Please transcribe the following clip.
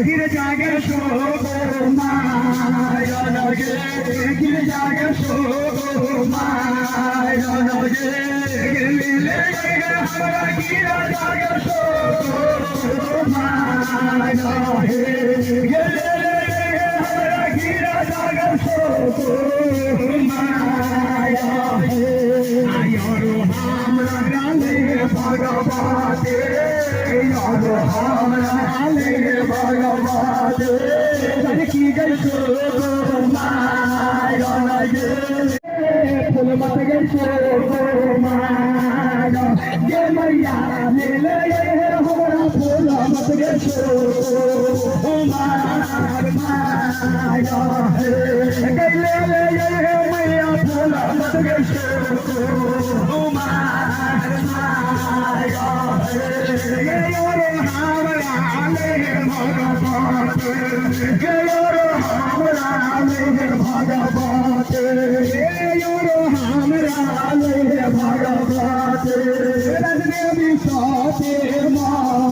गिर जागे सो माया गिर जागे सो माया गिर जागे सो माया गिर जागे सो माया आयो हमरा गाले भगवाते यारो हमरा ले भगवाते की गई सो माया फूल मत गई सो माया ये मैया ले ले हमरा फूल मत गई सो माया गई ले मैया फूल मत गई सो